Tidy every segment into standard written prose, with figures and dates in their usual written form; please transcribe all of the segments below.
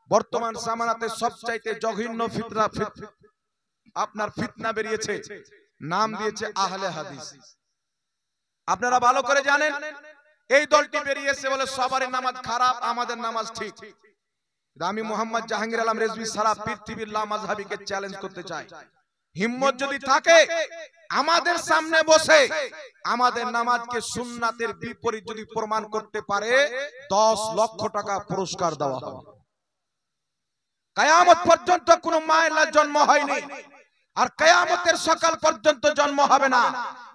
বর্তমান জামানাতে সবচাইতে জঘন্য আপনার ফিতনা বেরিয়েছে, নাম দিয়েছে আহলে হাদিস। আপনারা ভালো করে জানেন এই দলটি বেরিয়েছে বলে সবারই নামাজ খারাপ, আমাদের নামাজ ঠিক। আমি মোহাম্মদ জাহাঙ্গীর আলম রেজভী সারা পৃথিবীর লামাযহাবিকে চ্যালেঞ্জ করতে চাই, হিম্মত যদি থাকে আমাদের সামনে বসে আমাদের নামাজকে সুন্নাতের বিপরীত যদি প্রমাণ করতে পারে 10 লক্ষ টাকা পুরস্কার দেওয়া হবে। কিয়ামত পর্যন্ত কোনো মায়ের জন্ম হয়নি, আর কিয়ামতের সকাল পর্যন্ত জন্ম হবে না।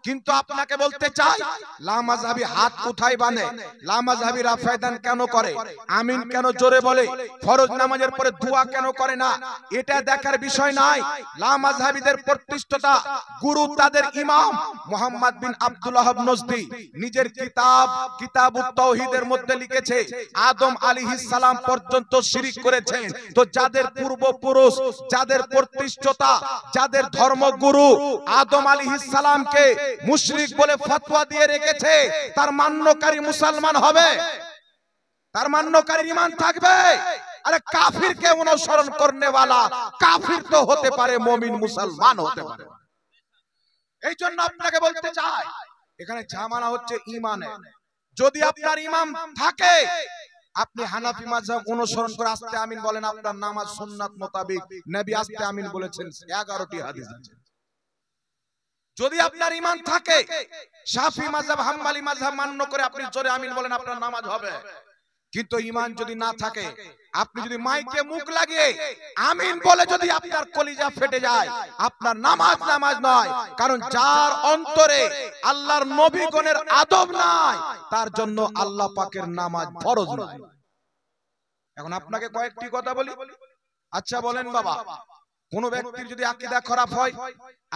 কিন্তু আপনাকে বলতে চাই, লামাযহাবী হাত কোথায় বাঁধে, লামাযহাবীরা ফায়দান কেন করে, আমিন কেন জোরে বলে, ফরজ নামাজের পরে দোয়া কেন করে না, এটা দেখার বিষয় নাই। লামাযহাবীদের প্রতিষ্ঠিতা গুরু তাদের ইমাম মুহাম্মদ বিন আব্দুল ওয়াহাব নজদি নিজের কিতাবুত তাওহীদের মধ্যে লিখেছে আদম আলাইহিস সালাম পর্যন্ত শিরক করেছেন। তো যাদের পূর্বপুরুষ, যাদের প্রতিষ্ঠিতা, যাদের ধর্মগুরু আদম আলাইহিস সালামকে মুশরিক বলে ফতোয়া দিয়ে রেখেছে, তার মান্যকারী মুসলমান হবে, তার মান্যকারী ঈমান থাকবে। আরে কাফিরকে অনুসরণ করনে ওয়ালা কাফির তো হতে পারে, মুমিন মুসলমান হতে পারে। এই জন্য আপনাকে বলতে চাই, এখানে জামানা হচ্ছে ঈমানে। যদি আপনার ঈমান থাকে, আপনি হানাফি মাযহাব অনুসরণ করে আস্তে আমিন বলেন, আপনার নামাজ সুন্নাত মোতাবেক, নবী আস্তে আমিন বলেছেন, 11টি হাদিস আছে। যদি আপনার ঈমান থাকে, শাফি মাযহাব হাম্বলি মাযহাব মান্য করে আপনি জোরে আমিন বলেন, আপনার নামাজ হবে। কিন্তু ঈমান যদি না থাকে, আপনি যদি মাইকে মুখ লাগিয়ে আমিন বলে যদি আপনার কলিজা ফেটে যায়, আপনার নামাজ নামাজ নয়। কারণ যার অন্তরে আল্লাহর নবীগণের আদব নাই, তার জন্য আল্লাহ পাকের নামাজ ফরজ নয়। এখন আপনাকে কয়েকটি কথা বলি। আচ্ছা বলেন বাবা, কোন ব্যক্তির যদি আকীদা খারাপ হয়,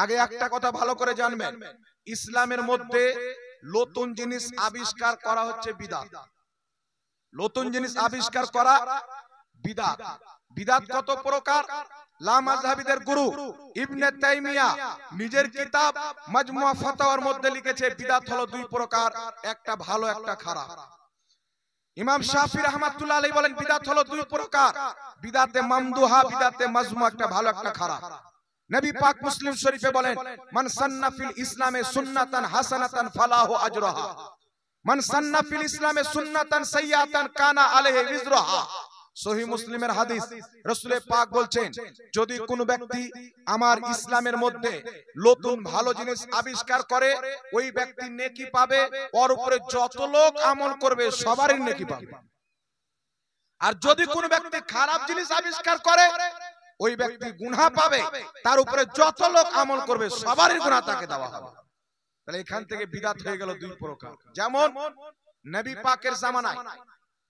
আগে একটা কথা ভালো করে জানবেন, ইসলামের মধ্যে নতুন জিনিস আবিষ্কার করা হচ্ছে বিদআত। নতুন জিনিস আবিষ্কার করা বিদআত। বিদআত কত প্রকার? লামাযহাবীদের গুরু ইবনে তাইমিয়া নিজের কিতাব মাজমুআ ফাতাওয়ার মধ্যে লিখেছে বিদআত হলো 2 প্রকার, একটা ভালো একটা খারাপ। ইমাম শাফি রাহমাতুল্লাহ আলাইহি বলেন বিদআত হলো 2 প্রকার, বিদআতে মামদুহা, বিদআতে মাজমুআ, একটা ভালো একটা খারাপ। নবী পাক মুসলিম শরীফে বলেন, মান সান্না ফিল ইসলামে সুন্নাতান হাসানাতান ফালাহু আজরুহা, মান সান্না ফিল ইসলামে সুন্নাতান সাইয়্যাতান কানা আলাইহি বিজরুহা। সহিহ মুসলিমের হাদিস, রাসূল পাক বলছেন, যদি কোন ব্যক্তি আমার ইসলামের মধ্যে নতুন ভালো জিনিস আবিষ্কার করে, ওই ব্যক্তি নেকি পাবে, ওর উপরে যত লোক আমল করবে সবারই নেকি পাবে। আর যদি কোন ব্যক্তি খারাপ জিনিস আবিষ্কার করে, ওই ব্যক্তি গুনাহ পাবে, তার উপরে যত লোক আমল করবে সবারই গুনাহ তাকে দেওয়া হবে। তাহলে এখান থেকে বিদআত হয়ে গেল 2 প্রকার। যেমন নবী পাকের জামানায়,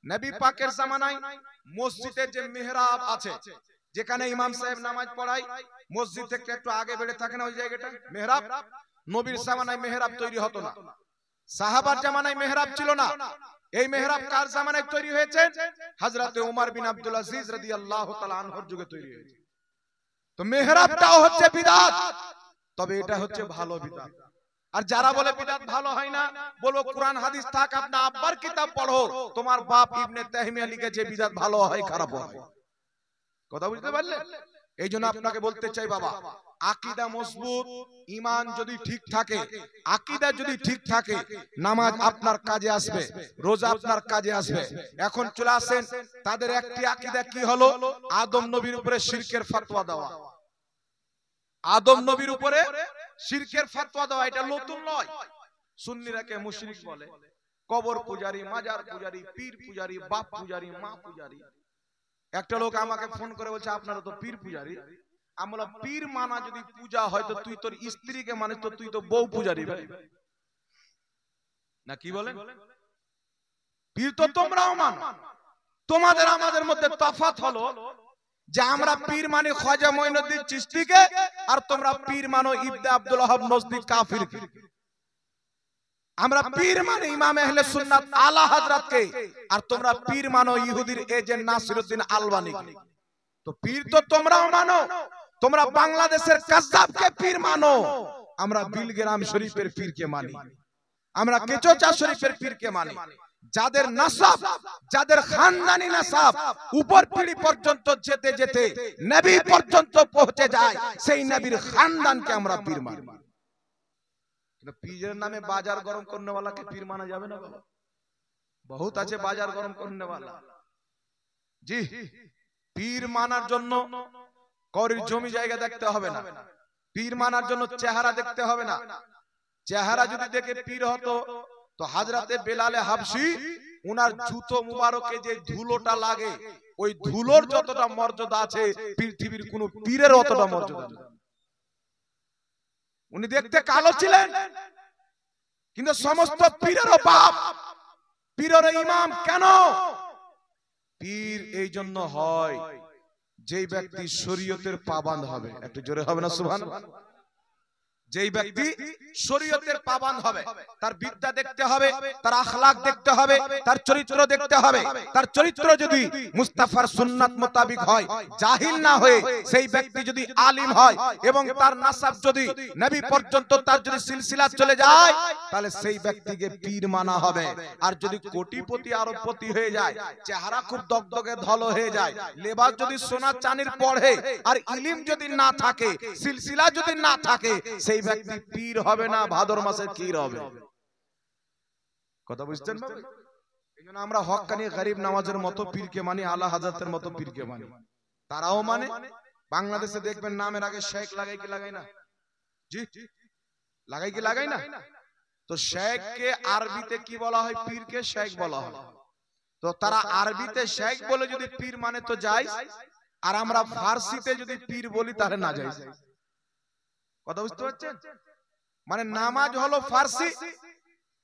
নবী পাকের জামানায় মসজিদের যে মেহরাব আছে, যেখানে ইমাম সাহেব নামাজ পড়ায়, মসজিদ থেকে একটু আগে বেড়ে থাকে না ওই জায়গাটা মেহরাব, নবীর জামানায় মেহরাব তৈরি হতো না, সাহাবার জামানায় মেহরাব ছিল না। এই মেহরাব কার জামানায় তৈরি হয়েছে? হযরতে ওমর বিন আব্দুল আজিজ রাদিয়াল্লাহু তাআলা আনহুর যুগে তৈরি হয়েছে। তো মেহরাবটাও হচ্ছে বিদআত, তবে এটা হচ্ছে ভালো বিদআত। আর যারা বলে বিদআত ভালো হয় না, বলবো কোরআন হাদিস থাক, আপনি আব্বার কিতাব পড়ো, তোমার বাপ ইবনে তাইমিয়া লিখেছে বিদআত ভালো হয় খারাপ হয়। কথা বুঝতে পারলেন? এইজন্য আপনাকে বলতে চাই বাবা, আকীদা মজবুত, ঈমান যদি ঠিক থাকে, আকীদা যদি ঠিক থাকে, নামাজ আপনার কাজে আসবে, রোজা আপনার কাজে আসবে। এখন চলে আসেন, তাদের একটি আকীদা কি হলো? আদম নবীর উপরে শিরকের ফতোয়া দেওয়া। আদম নবীর উপরে শিরকের ফতোয়া দেওয়া, এটা নতুন নয়। সুন্নিরাকে মুশরিক বলে, কবর পূজারী, মাজার পূজারী, পীর পূজারী, বাপ পূজারী, মা পূজারী। একটা লোক আমাকে ফোন করে বলছে, আপনারা তো পীর পূজারী। আমরা পীর মানা যদি পূজা হয়, তো তুই তোর স্ত্রীকে মানিস, তো তুই তো বউ পূজারী ভাই না, কি বলেন? পীর তো তোমরাও মানো। তোমাদের আমাদের মধ্যে তফাৎ হলো যে আমরা পীর মানি খাজা মঈনুদ্দিন চিশতিকে, আর তোমরা পীর মানো ইবনে আব্দুল ওয়াহাব নজদি কাফিরকে। আমরা পীর মানি ইমাম আহলে সুন্নাত আলা হযরতকে, আর তোমরা পীর মানো ইহুদির এজেন্ট নাসিরউদ্দিন আলবানীকে। তো পীর তো তোমরাও মানো, তোমরা বাংলাদেশের কাজ্জাবকে পীর মানো, আমরা বিলগ্রাম শরীফের পীরকে মানি, আমরা কেচোচা শরীফের পীরকে মানি। যাদের নাসাব, যাদের খানদানি নাসাব উপর পিঁড়ি পর্যন্ত যেতে যেতে নবী পর্যন্ত পৌঁছে যায়, সেই নবীর খানদানকে আমরা পীর মানি। পীরের নামে বাজার গরম করনে ওয়ালাকে পীর মানা যাবে না? বাবা, বহুত আছে বাজার গরম করনে ওয়ালা। জি, পীর মানার জন্য করির জমি জায়গা দেখতে হবে না, পীর মানার জন্য চেহারা দেখতে হবে না। চেহারা যদি দেখে পীর হতো তো হযরতে বেলালে হাবশী উনার জুতো মুবারকে যে ধুলোটা লাগে, ওই ধুলোর যতটা মর্যাদা আছে পৃথিবীর কোন পীরের অতটা মর্যাদা নেই। উনি দেখতে কালো ছিলেন, কিন্তু সমস্ত পীরেরও বাপ, পীরের ইমাম। কেন? পীর এই জন্য হয় যেই ব্যক্তি শরীয়তের পাবন্দ হবে। একটু জোরে হবে না সুবহানাল্লাহ? যেই ব্যক্তি শরীয়তের পাবন্দ হবে, তার বিদ্যা দেখতে হবে, তার আখলাক দেখতে হবে, তার চরিত্র দেখতে হবে। তার চরিত্র যদি মুস্তাফার সুন্নাত মোতাবেক হয়, জাহিল না হয়ে সেই ব্যক্তি যদি আলিম হয় এবং তার নাসাব যদি নবী পর্যন্ত তার যদি সিলসিলা চলে যায়, তাহলে সেই ব্যক্তিকে পীর মানা হবে। আর যদি কোটিপতি আরবপতি হয়ে যায়, চেহারা খুব দগদগে ধলো হয়ে যায়, লেবাস যদি সোনা চাঁদির পড়ে আর ইলম যদি না থাকে, সিলসিলা যদি না থাকে, সেই ব্যক্তি পীর হবে না, ভাদর মাসের পীর হবে। কথা বুঝছেন বাবা? এইজন্য আমরা হক্কানি গরিব নামাজের মতো পীরকে মানি, আলা হযরতের মতো পীরকে মানি। তারাও মানে বাংলাদেশে দেখবেন নামের আগে শেখ লাগাই কি লাগাই না? জি, লাগাই কি লাগাই না? তো শেখকে আরবিতে কি বলা হয়? পীরকে শেখ বলা হয়। তো তারা আরবিতে শেখ বলে যদি পীর মানে তো জায়েজ, আর আমরা ফার্সিতে যদি পীর বলি তাহলে না জায়েজ। কথা বুঝতে পারছেন? মানে নামাজ হলো ফার্সি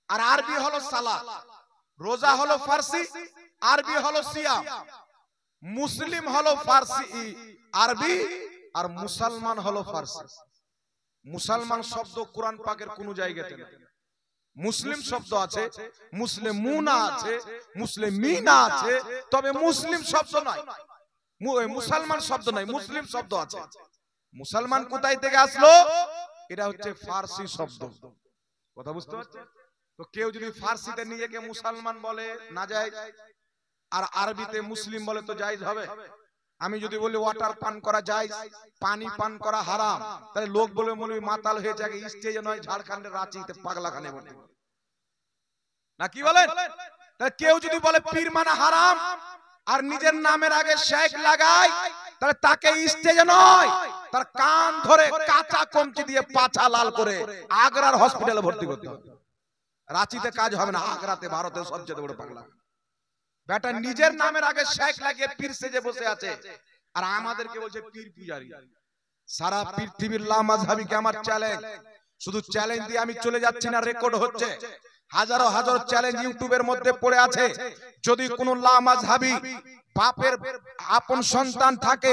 আর আরবি হলো সালাত, রোজা হলো ফার্সি, আরবি হলো সিয়াম, মুসলিম হলো ফার্সি আরবি, আর মুসলমান হলো ফার্সি। মুসলমান শব্দ কোরআন পাকের কোন জায়গাতে নেই। মুসলিম শব্দ আছে, মুসলিমুনা আছে, মুসলিমিনা আছে, তবে মুসলিম শব্দ নাই, মুসলমান শব্দ নাই, মুসলিম শব্দ আছে। মুসলমান কোথায় থেকে আসলো? এটা হচ্ছে ফার্সি শব্দ। কথা বুঝতে পারছেন? তো কেউ যদি ফার্সিতে নিজেকে মুসলমান বলে না জায়েজ, আর আরবিতে মুসলিম বলে তো জায়েজ হবে। আমি যদি বলি ওয়াটার পান করা জায়েজ, পানি পান করা হারাম, তাহলে লোক বলে মৌলবি মাতাল হয়ে যায়, স্টেজে নয় ঝাড়খণ্ডের রাঁচিতে পাগলাখানে বলে না, কি বলেন? তাহলে কেউ যদি বলে পীর মানা হারাম আর নিজের নামের আগে শেখ লাগায়, তাহলে তাকে স্টেজে নয়, তার কান ধরে কাঁচা কমচি দিয়ে পাছা লাল করে আগ্রার হসপিটালে ভর্তি করতে হবে। রাঁচিতে কাজ হবে না, আগ্রাতে, ভারতের সবচেয়ে বড় পাগলা বেটা নিজের নামের আগে শেখ লাগিয়ে পীর সেজে বসে আছে, আর আমাদেরকে বলছে পীর পূজারি। সারা পৃথিবীর লামাযহাবিকে আমার চ্যালেঞ্জ, শুধু চ্যালেঞ্জ দিয়ে আমি চলে যাচ্ছি না, রেকর্ড হচ্ছে, হাজারো হাজার চ্যালেঞ্জ ইউটিউবের মধ্যে পড়ে আছে। যদি কোন লামাযহাবি বাপের আপন সন্তান থাকে,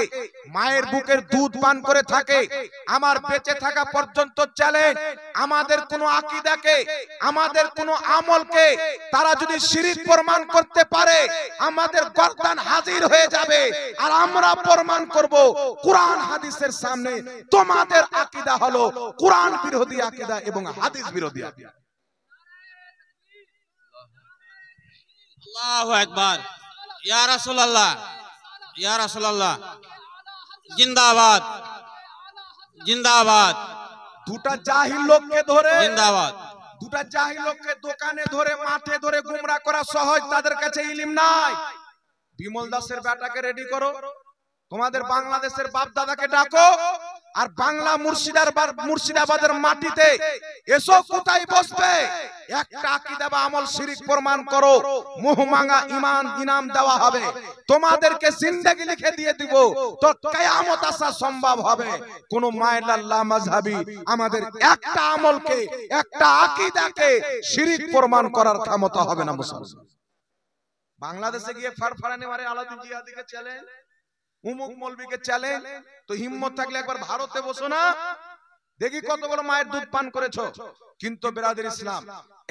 মায়ের বুকের দুধ পান করে থাকে, আমার বেঁচে থাকা পর্যন্ত চ্যালেঞ্জ, আমাদের কোন আকীদাকে, আমাদের কোন আমলকে তারা যদি শিরক প্রমাণ করতে পারে, আমাদের গর্দান হাজির হয়ে যাবে, আর আমরা প্রমাণ করব কোরআন হাদিসের সামনে তোমাদের আকীদা হলো কোরআন বিরোধী আকীদা এবং হাদিস বিরোধী আকীদা। আল্লাহু আকবার। ইয়া রাসূলুল্লাহ, ইয়া রাসূলুল্লাহ, জিন্দাবাদ, জিন্দাবাদ। দুটা জাহিল লোককে ধরে, জিন্দাবাদ, দুটা জাহিল লোককে দোকানে ধরে, মাঠে ধরে গুমরা করা সহজ, তাদের কাছে ইলম নাই। বিমল দাসের বেটাকে রেডি করো, তোমাদের বাংলাদেশের বাপ দাদাকে ডাকো, আর বাংলা মুর্শিদাবাদের মাটিতে এসো, কোথায় বসবে, একটা আকীদা বা আমল শিরক প্রমাণ করো, মুহমাঙ্গা ঈমান ইনাম দেওয়া হবে, তোমাদেরকে জিন্দেগি লিখে দিয়ে দিব, তো কিয়ামত আসা সম্ভব হবে। কোন মায়লা লামাযহাবি আমাদের একটা আমলকে, একটা আকীদাকে শিরক প্রমাণ করার ক্ষমতা হবে না মুসলমান। বাংলাদেশে গিয়ে ফারফারানি মারে আলাউদ্দিন জিহাদিকে চ্যালেঞ্জ, উমুক মৌলবীকে চ্যালেঞ্জ, তো হিম্মত থাকলে একবার ভারতে বসো না, দেখি কত বড় মায়ের দুধ পান করেছো। কিন্তু বেরাদর ইসলাম,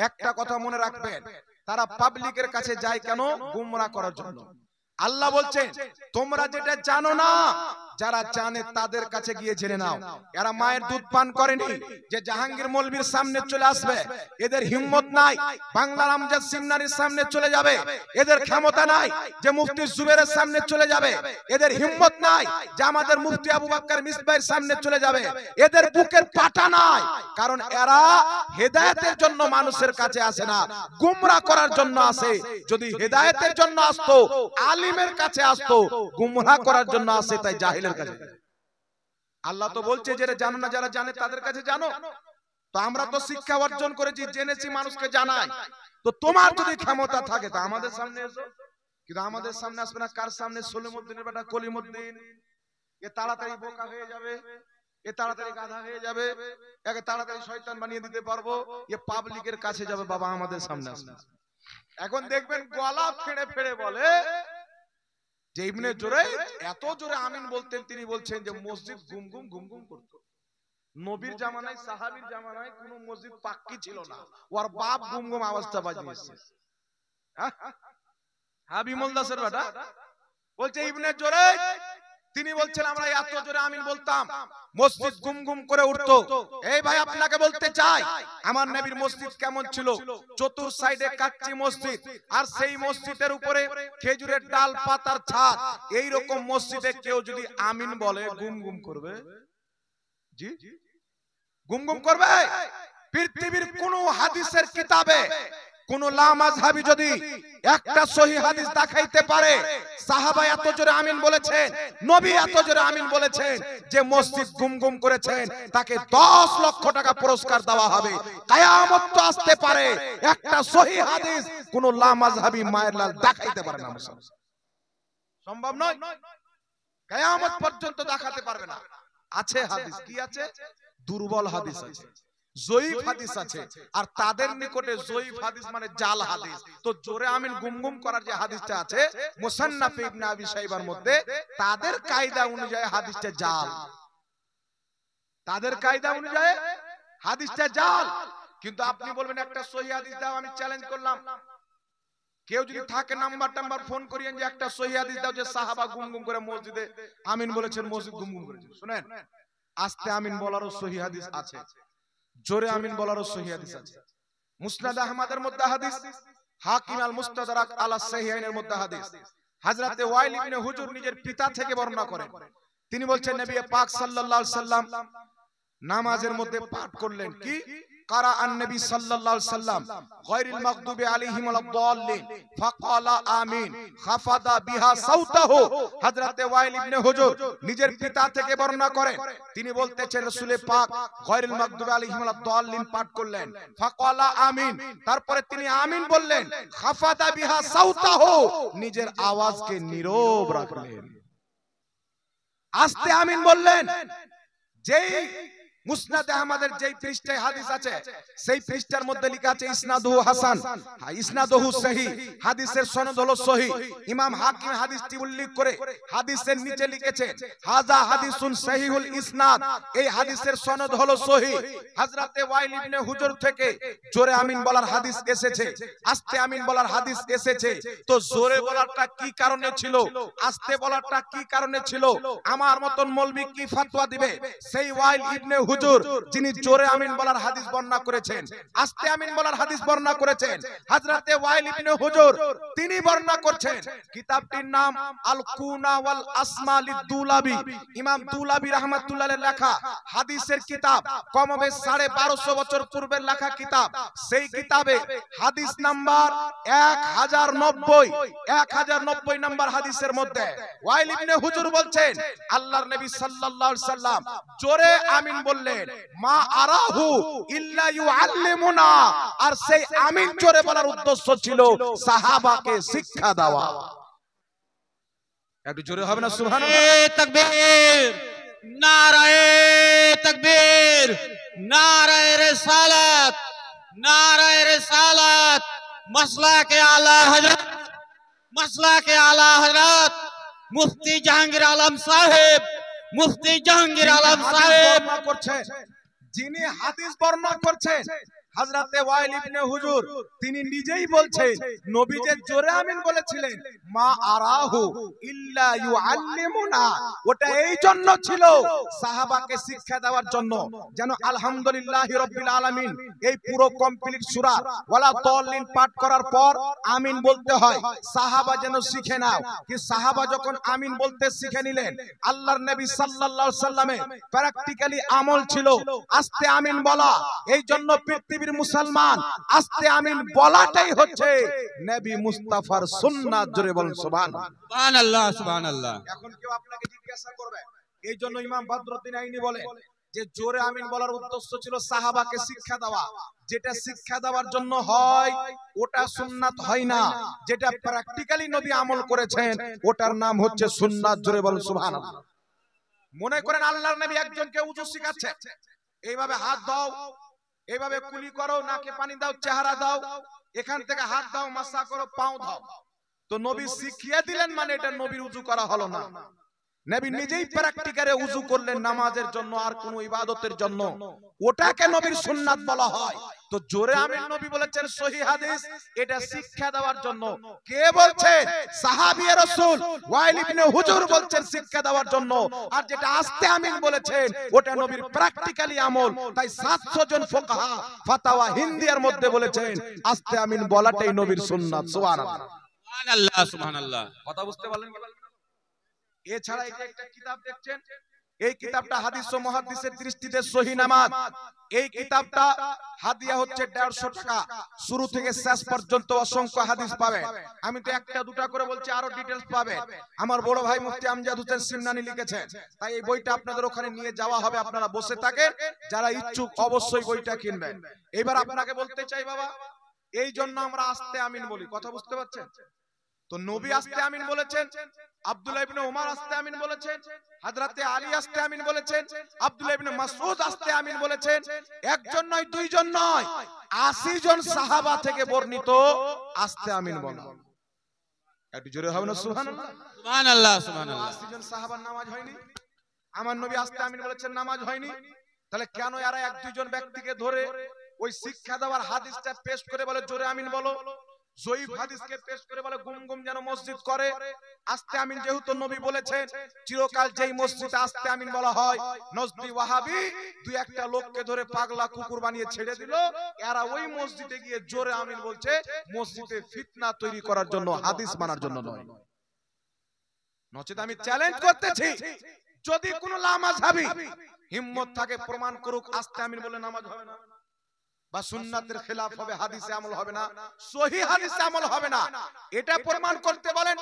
একটা কথা মনে রাখবেন, তারা পাবলিকের কাছে যায় কেন? গুমরাহ করার জন্য। আল্লাহ বলছেন তোমরা যেটা জানো না যারা জানে তাদের কাছে গিয়ে জেনে নাও। এরা মায়ের দুধ পান করেনি যে জাহাঙ্গীর মৌলবীর সামনে চলে আসবে। এদের হিম্মত নাই বাংলার আমজাদ সিমনারির সামনে চলে যাবে। এদের ক্ষমতা নাই যে মুফতি জুবেরের সামনে চলে যাবে। এদের হিম্মত নাই যে আমাদের মুফতি আবু বকর মিসবাহের সামনে চলে যাবে। এদের বুকের পাটা নাই, কারণ এরা হেদায়েতের জন্য মানুষের কাছে আসে না, গুমরাহ করার জন্য আসে। যদি হেদায়েতের জন্য আসতো, আলিমের কাছে আসতো, গুমরাহ করার জন্য আসে তাই জাহিলের কাছে। আল্লাহ তো বলছে যে জানো না, যারা জানে তাদের কাছে জানো। তো আমরা তো শিক্ষা অর্জন করেছি, জেনেছি, মানুষকে জানাই। তো তোমার যদি ক্ষমতা থাকে তা আমাদের সামনে এসো। কিন্তু আমাদের সামনে আসবে না। কার সামনে? সলিমউদ্দিনের বেটা কলিমউদ্দিন। এ তাড়াতাড়ি বোকা হয়ে যাবে, এ তাড়াতাড়ি গাধা হয়ে যাবে, একে তাড়াতাড়ি শয়তান বানিয়ে দিতে পারবো। এ পাবলিকের কাছে যাবে, বাবা আমাদের সামনে আসবে। এখন দেখবেন গলা ফেড়ে ফেড়ে বলে যে ইবনে জুরাইজ এত জোরে আমিন বলতেন, তিনি বলছেন যে মসজিদ গুম গুম গুম গুম করত। নবীর জামানায়, সাহাবীর জামানায় কোন মসজিদ পাক্কি ছিল না, ওর বাপ গুম গুম আওয়াজটা বাজিয়েছে। হ্যাঁ, বিমল দাসের বেটা বলছে ইবনে জুরাইজ, তিনি বলছেন আমরা এত জোরে আমিন বলতাম, মসজিদ গুম গুম করে উঠতো। এই ভাই, আপনাকে বলতে চাই আমার নবীর মসজিদ কেমন ছিল? চতুর সাইডে কাচ্চি মসজিদ, আর সেই মসজিদের উপরে খেজুরের ডাল পাতার ছাদ। এই রকম মসজিদে কেউ যদি আমিন বলে, গুম গুম করবে। জি, গুম গুম করবে। পৃথিবীর কোন হাদিসের কিতাবে কোন লামাযহাবী যদি একটা সহিহ হাদিস দেখাইতে পারে সাহাবা এত জোরে আমিন বলেছেন, নবী এত জোরে আমিন বলেছেন যে মসজিদ গুম গুম করেছেন, তাকে 10 লক্ষ টাকা পুরস্কার দেওয়া হবে। কিয়ামত তো আসতে পারে, একটা সহিহ হাদিস কোন লামাযহাবী মায়ের লাল দেখাইতে পারে না, সম্ভব নয়। কিয়ামত পর্যন্ত দেখাতে পারবে না। আছে হাদিস, কি আছে? দুর্বল হাদিস আছে, জয়ীফ হাদিস আছে। আর তাদের নিকটে জয়ীফ হাদিস মানে জাল হাদিস। তো জোরে আমিন গুম গুম করার যে হাদিসটা আছে মুসান্নাফ ইবনে আবি শাইবার মধ্যে, তাদের কায়দা অনুযায়ী হাদিসটা জাল। তাদের কায়দা অনুযায়ী হাদিসটা জাল। কিন্তু আপনি বলবেন একটা সহিহ হাদিস দাও, আমি চ্যালেঞ্জ করলাম। কেউ যদি থাকে নাম্বার ফোন করিয়েন যে একটা সহিহ হাদিস দাও যে সাহাবা গুম গুম করে মসজিদে আমিন বলেছেন, মসজিদ গুম গুম করেছে। শুনেন, আস্তে আমিন বলারও সহিহ হাদিস আছে, জোরে আমিন বলারও সহিহ হাদিস আছে। মুসনাদ আহমদের মধ্যে হাদিস, হাকিম আল মুস্তাদরাক আলা সাহিহাইনের মধ্যে হাদিস। হযরতে ওয়াইল ইবনে হুজুর নিজের পিতা থেকে বর্ণনা করেন। তিনি বলছেন নবী পাক সাল্লাল্লাহু আলাইহি সাল্লাম নামাজের মধ্যে পাঠ করলেন কি? কারা আন-নবী সাল্লাল্লাহু আলাইহি সাল্লাম গায়রিল মাগদুবি আলাইহিম ওয়ালাদ-দাল্লিন ফাকালা আমিন খাফাদা বিহা সাউতাহু। হযরতে ওয়াইল ইবনে হুজুর নিজের পিতা থেকে বর্ণনা করেন, তিনি বলতেছেন রাসূল পাক গায়রিল মাগদুবি আলাইহিম ওয়ালাদ-দাল্লিন পাঠ করলেন, ফাকালা আমিন, তারপরে তিনি আমিন বললেন, খাফাদা বিহা সাউতাহু, নিজের আওয়াজকে নীরব রাখলেন, আস্তে আমিন বললেন। যেই মুসনাদ আহমদের যেই পৃষ্ঠায় হাদিস আছে সেই পৃষ্ঠার মধ্যে লেখা আছে ইসনাদুহু হাসান, ইসনাদুহু সহিহ, হাদিসের সনদ হলো সহিহ। ইমাম হাকিম হাদিসটি উল্লেখ করে হাদিসের নিচে লিখেছেন হাযা হাদিসুন সহিহুল ইসনাদ, এই হাদিসের সনদ হলো সহিহ। হযরতে ওয়াইল ইবনে হুজুর থেকে জোরে আমিন বলার হাদিস এসেছে, আস্তে আমিন বলার হাদিস এসেছে। তো জোরে বলারটা কি কারণে ছিল, আস্তে বলারটা কি কারণে ছিল? আমার মতন মৌলবি কি ফতোয়া দিবে? সেই ওয়াইল ইবনে হুজুর যিনি জোরে আমিন বলার হাদিস বর্ণনা করেছেন, আস্তে আমিন বলার হাদিস বর্ণনা করেছেন, হযরতে ওয়াইল ইবনে হুজুর তিনি বর্ণনা করছেন। কিতাবটির নাম আল কুনা ওয়াল আসমা লিদ-দুলাবি, ইমাম দুলাবি রাহমাতুল্লাহ আলাইহি লেখা হাদিসের কিতাব, কমবে 1250 বছর পূর্বের লেখা কিতাব। সেই কিতাবে হাদিস নাম্বার 1090 নাম্বার হাদিসের মধ্যে ওয়াইল ইবনে হুজুর বলছেন আল্লাহর নবী সাল্লাল্লাহু আলাইহি সাল্লাম জোরে আমিন বললেন, মা আরাহু ইল্লা ইউআল্লিমুনা, আর সেই আমিন জোরে বলার উদ্দেশ্য ছিল সাহাবাকে শিক্ষা দেওয়া। একটু জোরে হবে না সুবহানাল্লাহ? তাকবীর, নারায়ে তাকবীর, নারায়ে রিসালাত, নারায়ে রিসালাত, মাসলাকে আলা হযরত, মাসলাকে আলা হযরত মুফতি জাহাঙ্গীর আলম সাহেব, মুফতি জাহাঙ্গীর আলম সাহেব করছেন। যিনি হাদিস বর্ণনা করছেন হযরতে ওয়াইল ইবনে হুজুর তিনি নিজেই বলছেন নবী যে জোরে আমিন বলেছিলেন মা আরাহু ইল্লা ইউআল্লিমুনা, ওটা এই জন্য ছিল সাহাবাকে শিক্ষা দেওয়ার জন্য, যেন আলহামদুলিল্লাহি রাব্বিল আলামিন এই পুরো কমপ্লিট সূরা ওয়ালা দাল্লিন পাঠ করার পর আমিন বলতে হয়, সাহাবা যেন শিখে নাও। কি সাহাবা যখন আমিন বলতে শিখে নিলেন, আল্লাহর নবী সাল্লাল্লাহু আলাইহি সাল্লামের প্র্যাকটিক্যালি আমল ছিল আস্তে আমিন বলা। এই জন্য পৃথিবীর মুসলমান আস্তে আমিন বলাটাই হচ্ছে নবী মুস্তাফার সুন্নাত। জোরে বলুন সুবহানাল্লাহ। সুবহানাল্লাহ সুবহানাল্লাহ। এখন কেউ আপনাকে জিজ্ঞাসা করবে, এই জন্য ইমাম বদরুদ্দিন আইনি বলে যে জোরে আমিন বলার উদ্দেশ্য ছিল সাহাবাকে শিক্ষা দেওয়া। যেটা শিক্ষা দেওয়ার জন্য হয় ওটা সুন্নাত হয় না, যেটা প্র্যাকটিক্যালি নবী আমল করেছেন ওটার নাম হচ্ছে সুন্নাত। জোরে বলুন সুবহানাল্লাহ। মনে করেন আল্লাহর নবী একজনকে উযু শিখাচ্ছে, এইভাবে হাত দাও, এইভাবে কুলি করো, নাকে পানি দাও, চেহারা দাও, এখান থেকে হাত দাও, মাসা করো, পাও দাও। তো নবী শিখিয়ে দিলেন মানে এটা নবীর উযু করা হলো না। নবী নিজেই প্র্যাকটিক্যালে উযু করলেন নামাজের জন্য আর কোন ইবাদতের জন্য, ওটাকে নবীর সুন্নাত বলা হয়। তো জোরে আমিন নবী বলেছেন সহিহ হাদিস, এটা শিক্ষা দেওয়ার জন্য। কে বলছেন? সাহাবী রাসূল ওয়াইল ইবনে হুজুর বলছেন শিক্ষা দেওয়ার জন্য। আর যেটা আস্তে আমিন বলেছেন ওটা নবীর প্র্যাকটিক্যালি আমল। তাই 700 জন ফুকাহা ফাতাওয়া হিন্দিয়ার মধ্যে বলেছেন আস্তে আমিন বলাটাই নবীর সুন্নাত। সুবহানাল্লাহ সুবহানাল্লাহ সুবহানাল্লাহ। কথা বুঝতে পারলেন? এছাড়া এই যে একটা কিতাব দেখছেন, এই কিতাবটা হাদিস ও মুহাদ্দিসের দৃষ্টিতে সহিহ নামাজ। এই কিতাবটা হাদিয়া হচ্ছে 150 টাকা। শুরু থেকে শেষ পর্যন্ত অসংখ্য হাদিস পাবেন। আমি তো একটা দুটা করে বলছি, আরো ডিটেইলস পাবেন। আমার বড় ভাই মুফতি আমজাদ হোসেন সিমনানি লিখেছেন, তাই এই বইটা আপনাদের ওখানে নিয়ে যাওয়া হবে। আপনারা বসে থাকেন, যারা ইচ্ছুক অবশ্যই বইটা কিনবেন। এবার আপনাকে বলতে চাই বাবা, এই জন্য আমরা আস্তে আমিন বলি। কথা বুঝতে পারছেন? তো নবী আস্তে আমিন বলেছেন, আব্দুল্লাহ ইবনে ওমর আস্তে আমিন বলেছেন, হযরতে আলী আস্তে আমিন বলেছেন, আব্দুল্লাহ ইবনে মাসউদ আস্তে আমিন বলেছেন। একজন নয়, দুইজন নয়, 80 জন সাহাবা থেকে বর্ণিত আস্তে আমিন বলা। একটু জোরে হবে না সুবহানাল্লাহ? সুবহানাল্লাহ সুবহানাল্লাহ। 80 জন সাহাবার নামাজ হয়নি? আমার নবী আস্তে আমিন বলেছেন, নামাজ হয়নি। তাহলে কেন এরা এক দুইজন ব্যক্তিকে ধরে ওই শিক্ষা দেওয়ার হাদিসটা পেশ করে বলে জোরে আমিন বলো, জয়ীফ হাদিসকে পেশ করে বলে গুম গুম যেন মসজিদ করে? আস্তে আমিন যেহেতু নবী বলেছেন, চিরকাল যেই মসজিদে আস্তে আমিন বলা হয়, নজদি ওয়াহাবি দুই একটা লোককে ধরে পাগলা কুকুর বানিয়ে ছেড়ে দিল, এরা ওই মসজিদে গিয়ে জোরে আমিন বলছে মসজিদে ফিতনা তৈরি করার জন্য, হাদিস মানার জন্য নয়। নচেত আমি চ্যালেঞ্জ করতেছি, যদি কোন লামাযহাবী হিম্মত থাকে প্রমাণ করুক আস্তে আমিন বলে নামাজ হবে না, বা সুন্নাতের খেলাফ হবে, হাদিসে আমল হবে না, সহিহ হাদিসে আমল হবে না, এটা প্রমাণ করতে বলেন,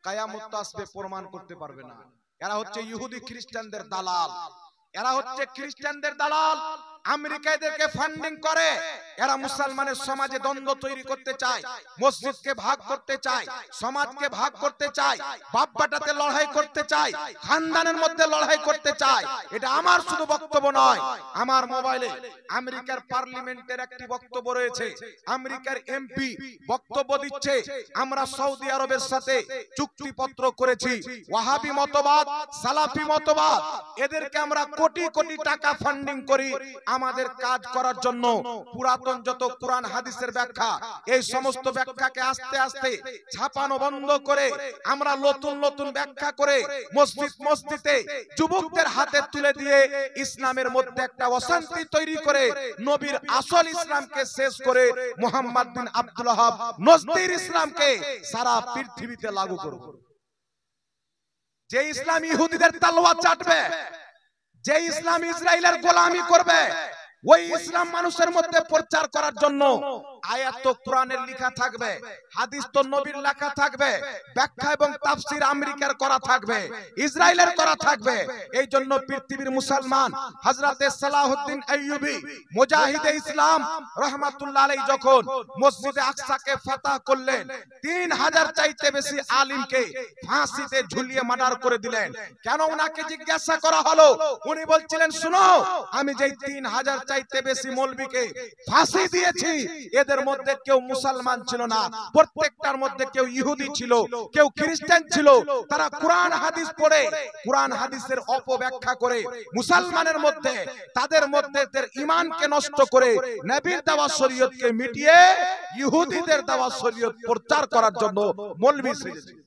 কিয়ামত আসবে প্রমাণ করতে পারবে না। এরা হচ্ছে ইহুদি খ্রিস্টানদের দালাল, এরা হচ্ছে খ্রিস্টানদের দালাল। আমেরিকা এদেরকে ফান্ডিং করে। এরা মুসলমানের সমাজে দ্বন্দ্ব তৈরি করতে চায়, মসজিদকে ভাগ করতে চায়, সমাজকে ভাগ করতে চায়, বাপবাটাতে লড়াই করতে চায়, খানদানের মধ্যে লড়াই করতে চায়। এটা আমার শুধু বক্তব্য নয়, আমার মোবাইলে আমেরিকার পার্লামেন্টের একটি বক্তব্য রয়েছে। আমেরিকার এমপি বক্তব্য দিচ্ছে, আমরা সৌদি আরবের সাথে চুক্তিপত্র করেছি, ওয়াহাবি মতবাদ, সালাফি মতবাদ, এদেরকে আমরা কোটি কোটি টাকা ফান্ডিং করি আমাদের কাজ করার জন্য। পুরাতন যত কোরআন হাদিসের ব্যাখ্যা, এই সমস্ত ব্যাখ্যাকে আস্তে আস্তে ছাপানো বন্ধ করে আমরা নতুন নতুন ব্যাখ্যা করে মসজিদ মসজিদে যুবকদের হাতে তুলে দিয়ে ইসলামের মধ্যে একটা অশান্তি তৈরি করে নবীর আসল ইসলামকে শেষ করে মুহাম্মদ বিন আব্দুল ওয়াহাব নজদির ইসলামকে সারা পৃথিবীতে লাগু করব। যে ইসলাম ইহুদিদের তালওয়ার চাটবে, যে ইসলাম ইসরায়েলের গোলামি করবে, ওই ইসলাম মানুষের মধ্যে প্রচার করার জন্য আয়াত তো কোরআনের লেখা থাকবে, হাদিস তো নবীর লেখা থাকবে, ব্যাখ্যা এবং তাফসীর আমেরিকার করা থাকবে, ইসরায়েলের করা থাকবে। এই জন্য পৃথিবীর মুসলমান হযরতে সালাহউদ্দিন আইয়ুবী মুজাহিদে ইসলাম রাহমাতুল্লাহ আলাইহি যখন মসজিদে আকসাকে ফাতহ করলেন, 3000 চাইতে বেশি আলিমকে ফাঁসিতে ঝুলিয়ে মার্ডার করে দিলেন। কেন? ওনাকে জিজ্ঞাসা করা হলো, উনি বলছিলেন, শুনো, আমি যেই 3000 চাইতে বেশি মৌলবীকে ফাঁসি দিয়েছি, এদের এদের মধ্যে কেউ মুসলমান ছিল না, প্রত্যেকটার মধ্যে কেউ ইহুদি ছিল, কেউ খ্রিস্টান ছিল। তারা কোরআন হাদিস পড়ে কোরআন হাদিসের অপব্যাখ্যা করে মুসলমানের মধ্যে তাদের মধ্যে ঈমানকে নষ্ট করে নবীর দেওয়া শরীয়তকে মিটিয়ে ইহুদিদের দেওয়া শরীয়ত প্রচার করার জন্য মৌলবি সেজেছে।